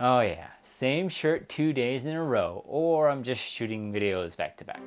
Oh yeah, same shirt 2 days in a row, or I'm just shooting videos back to back.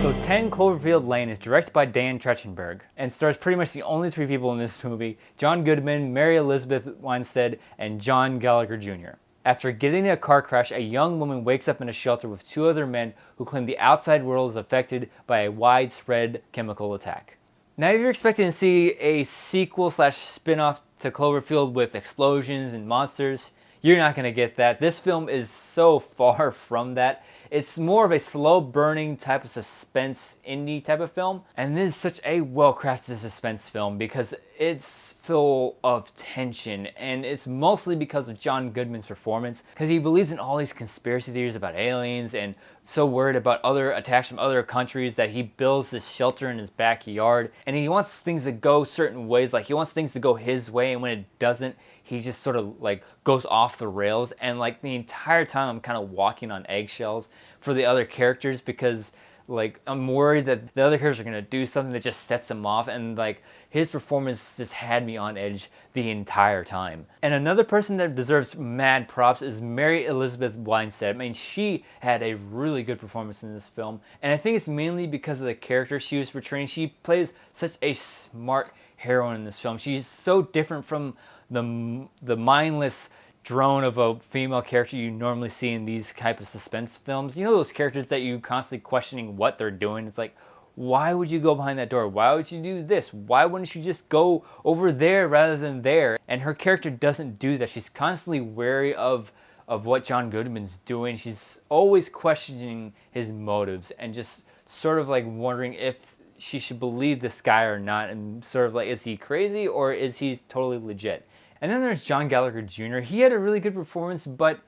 So 10 Cloverfield Lane is directed by Dan Trachtenberg and stars pretty much the only three people in this movie: John Goodman, Mary Elizabeth Winstead, and John Gallagher Jr. After getting in a car crash, a young woman wakes up in a shelter with two other men who claim the outside world is affected by a widespread chemical attack. Now, if you're expecting to see a sequel slash spin-off to Cloverfield with explosions and monsters, you're not going to get that. This film is so far from that. It's more of a slow burning type of suspense indie type of film. And this is such a well crafted suspense film because it's full of tension, and it's mostly because of John Goodman's performance, because he believes in all these conspiracy theories about aliens and so worried about other attacks from other countries that he builds this shelter in his backyard, and he wants things to go certain ways. Like, he wants things to go his way, and when it doesn't, he just sort of like goes off the rails. And like the entire time I'm kind of walking on eggshells for the other characters, because like I'm worried that the other characters are gonna do something that just sets them off, and like his performance just had me on edge the entire time. And another person that deserves mad props is Mary Elizabeth Winstead. I mean, she had a really good performance in this film, and I think it's mainly because of the character she was portraying. She plays such a smart heroine in this film. She's so different from the mindless drone of a female character you normally see in these type of suspense films. You know, those characters that you constantly questioning what they're doing. It's like, why would you go behind that door? Why would you do this? Why wouldn't you just go over there rather than there? And her character doesn't do that. She's constantly wary of what John Goodman's doing. She's always questioning his motives and just sort of like wondering if she should believe this guy or not, and sort of like, is he crazy or is he totally legit? And then there's John Gallagher Jr. He had a really good performance, but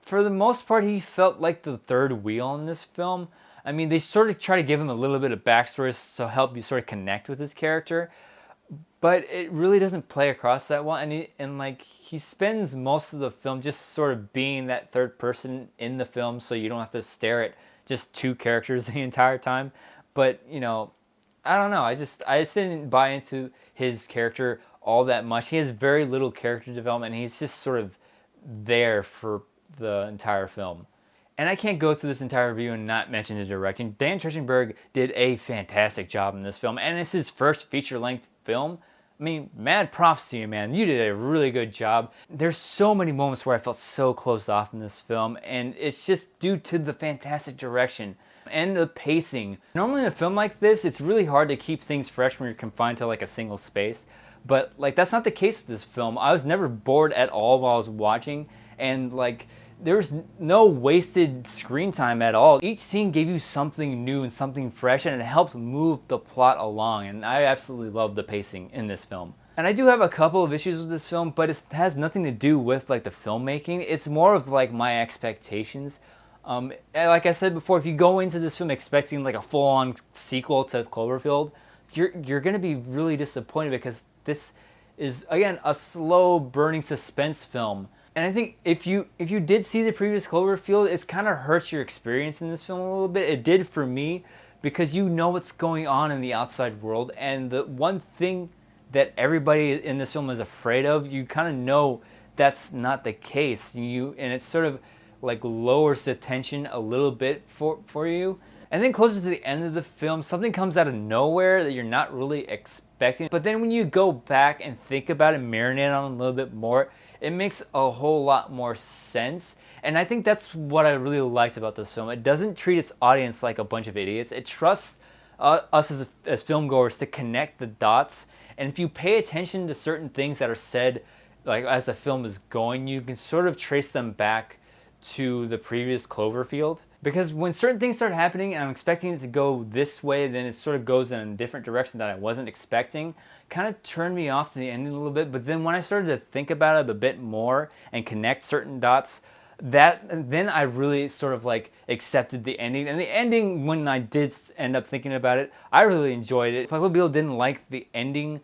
for the most part, he felt like the third wheel in this film. I mean, they sort of try to give him a little bit of backstory to help you sort of connect with his character, but it really doesn't play across that well. And like he spends most of the film just sort of being that third person in the film, so you don't have to stare at just two characters the entire time. But you know, I don't know. I just didn't buy into his character all that much. He has very little character development. And he's just sort of there for the entire film. And I can't go through this entire review and not mention the directing. Dan Trachtenberg did a fantastic job in this film, and it's his first feature-length film. I mean, mad props to you, man. You did a really good job. There's so many moments where I felt so closed off in this film, and it's just due to the fantastic direction and the pacing. Normally in a film like this, it's really hard to keep things fresh when you're confined to like a single space. But like that's not the case with this film. I was never bored at all while I was watching, and like there's no wasted screen time at all. Each scene gave you something new and something fresh, and it helped move the plot along, and I absolutely love the pacing in this film. And I do have a couple of issues with this film, but it has nothing to do with like the filmmaking. It's more of like my expectations. Like I said before, if you go into this film expecting like a full-on sequel to Cloverfield, you're gonna be really disappointed, because this is again a slow burning suspense film. And I think if you did see the previous Cloverfield, it's kind of hurts your experience in this film a little bit. It did for me, because you know what's going on in the outside world, and the one thing that everybody in this film is afraid of, you kind of know that's not the case. And it sort of like lowers the tension a little bit for you. And then closer to the end of the film, something comes out of nowhere that you're not really expecting. But then when you go back and think about it, marinate on it a little bit more, it makes a whole lot more sense. And I think that's what I really liked about this film. It doesn't treat its audience like a bunch of idiots. It trusts us as filmgoers to connect the dots. And if you pay attention to certain things that are said, like as the film is going, you can sort of trace them back to the previous Cloverfield. Because when certain things start happening and I'm expecting it to go this way, then it sort of goes in a different direction that I wasn't expecting, kind of turned me off to the ending a little bit. But then when I started to think about it a bit more and connect certain dots, then I really sort of like accepted the ending. And the ending, when I did end up thinking about it, I really enjoyed it. A lot of people didn't like the ending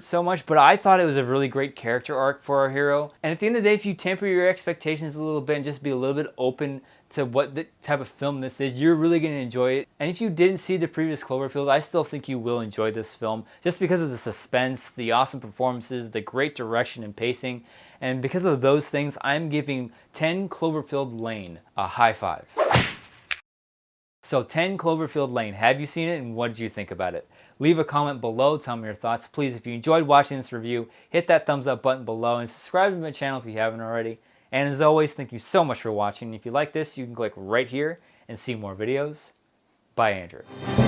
so much, but I thought it was a really great character arc for our hero. And at the end of the day, if you temper your expectations a little bit and just be a little bit open to what the type of film this is, you're really going to enjoy it. And if you didn't see the previous Cloverfield, I still think you will enjoy this film just because of the suspense, the awesome performances, the great direction and pacing. And because of those things, I'm giving 10 Cloverfield Lane a high five. So 10 Cloverfield Lane, have you seen it and what did you think about it? Leave a comment below, tell me your thoughts. Please, if you enjoyed watching this review, hit that thumbs up button below and subscribe to my channel if you haven't already. And as always, thank you so much for watching. If you like this, you can click right here and see more videos. Bye, Andrew.